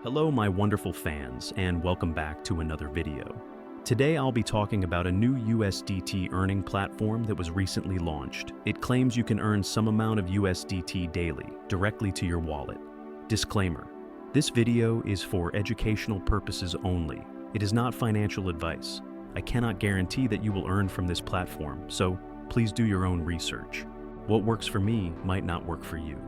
Hello my wonderful fans, and welcome back to another video. Today I'll be talking about a new USDT earning platform that was recently launched. It claims you can earn some amount of USDT daily, directly to your wallet. Disclaimer: this video is for educational purposes only. It is not financial advice. I cannot guarantee that you will earn from this platform, so please do your own research. What works for me might not work for you.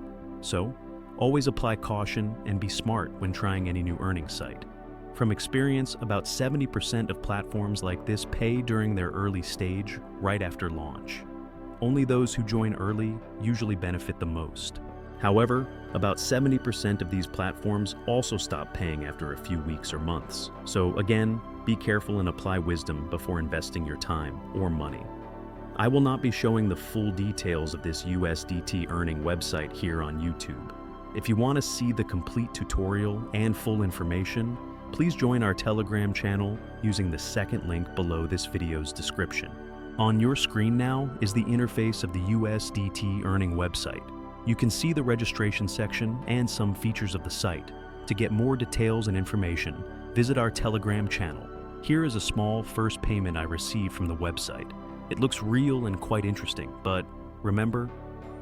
So, always apply caution and be smart when trying any new earning site. From experience, about 70% of platforms like this pay during their early stage, right after launch. Only those who join early usually benefit the most. However, about 70% of these platforms also stop paying after a few weeks or months. So again, be careful and apply wisdom before investing your time or money. I will not be showing the full details of this USDT earning website here on YouTube. If you want to see the complete tutorial and full information, please join our Telegram channel using the second link below this video's description. On your screen now is the interface of the USDT earning website. You can see the registration section and some features of the site. To get more details and information, visit our Telegram channel. Here is a small first payment I received from the website. It looks real and quite interesting, but remember,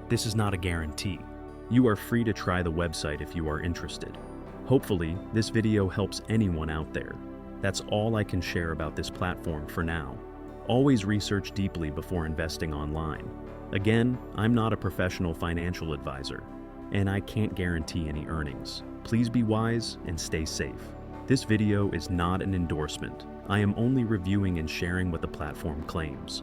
this is not a guarantee. You are free to try the website if you are interested. Hopefully, this video helps anyone out there. That's all I can share about this platform for now. Always research deeply before investing online. Again, I'm not a professional financial advisor, and I can't guarantee any earnings. Please be wise and stay safe. This video is not an endorsement. I am only reviewing and sharing what the platform claims.